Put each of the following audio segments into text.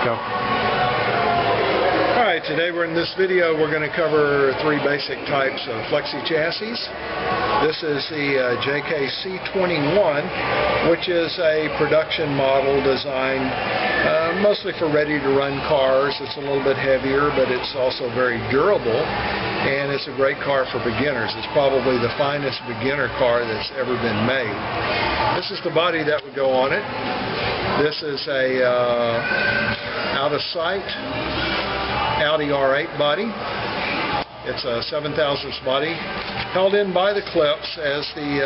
Go. Alright, today in this video we're going to cover three basic types of Flexi chassis. This is the JKC21, which is a production model designed mostly for ready-to-run cars. It's a little bit heavier, but it's also very durable, and it's a great car for beginners. It's probably the finest beginner car that's ever been made. This is the body that would go on it. This is a out of sight Audi R8 body. It's a 7/1000 body, held in by the clips as the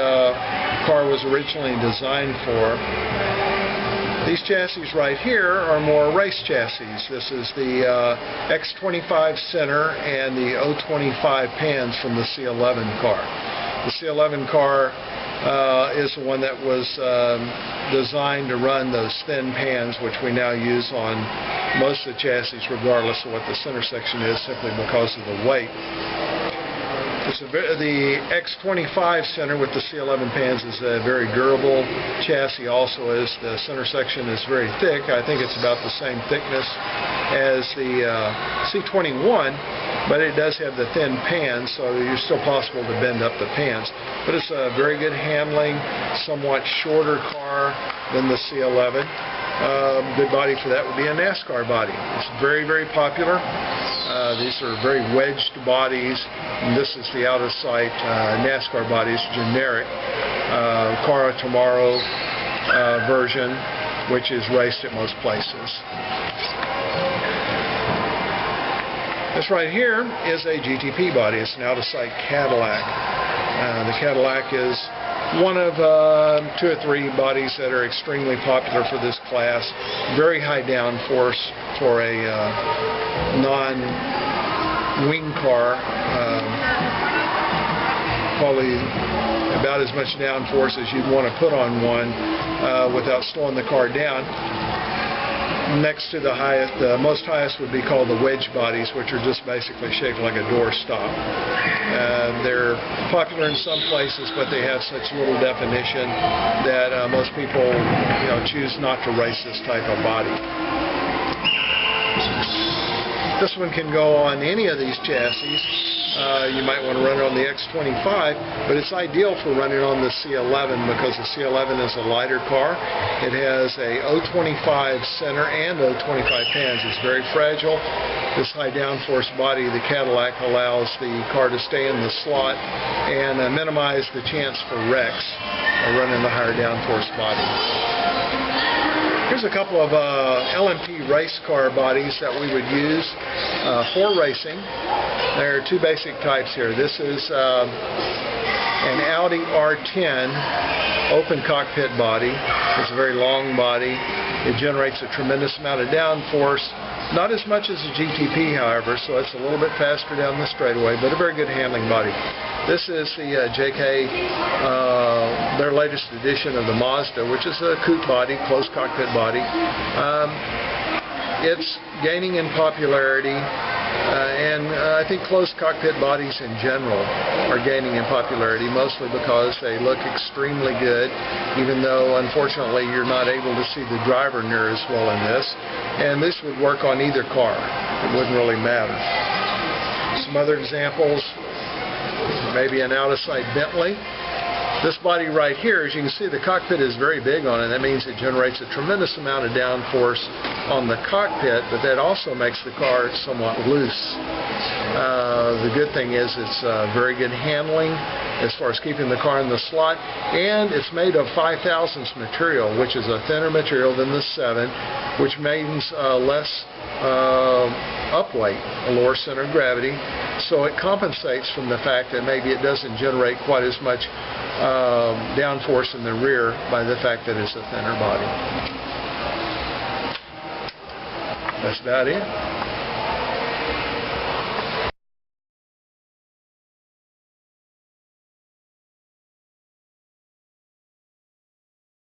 car was originally designed for. These chassis right here are more race chassis. This is the X25 center and the O25 pans from the C11 car. The C11 car is the one that was designed to run those thin pans, which we now use on most of the chassis regardless of what the center section is, simply because of the weight. The X25 center with the C11 pans is a very durable chassis also, as the center section is very thick. I think it's about the same thickness as the C21, but it does have the thin pans, so it's still possible to bend up the pans. But it's a very good handling, somewhat shorter car than the C11. Good body for that would be a NASCAR body. It's very, very popular. These are very wedged bodies, and this is the out-of-sight NASCAR bodies, generic Car of Tomorrow version, which is raced at most places. This right here is a GTP body. It's an out-of-sight Cadillac. The Cadillac is one of 2 or 3 bodies that are extremely popular for this class. Very high downforce for a non-wing car. Probably about as much downforce as you'd want to put on one without slowing the car down. Next to the highest, the most highest would be called the Wedge Bodies, which are just basically shaped like a doorstop. They're popular in some places, but they have such little definition that most people, choose not to race this type of body. This one can go on any of these chassis. You might want to run it on the X25, but it's ideal for running on the C11 because the C11 is a lighter car. It has a O25 center and O25 pans. It's very fragile. This high downforce body, the Cadillac, allows the car to stay in the slot and minimize the chance for wrecks running the higher downforce body. Here's a couple of LMP race car bodies that we would use for racing. There are 2 basic types here. This is an Audi R10 open cockpit body. It's a very long body. It generates a tremendous amount of downforce. Not as much as a GTP, however, so it's a little bit faster down the straightaway, but a very good handling body. This is the their latest edition of the Mazda, which is a coupe body, closed cockpit body. It's gaining in popularity, and I think closed cockpit bodies in general are gaining in popularity, mostly because they look extremely good, even though unfortunately you're not able to see the driver near as well in this. And this would work on either car. It wouldn't really matter. Some other examples, maybe an out-of-sight Bentley. This body right here, as you can see, the cockpit is very big on it. That means it generates a tremendous amount of downforce on the cockpit, but that also makes the car somewhat loose. The good thing is it's very good handling as far as keeping the car in the slot, and it's made of 5/1000 material, which is a thinner material than the 7, which means less upweight, a lower center of gravity, so it compensates from the fact that maybe it doesn't generate quite as much downforce in the rear by the fact that it's a thinner body. That's about it.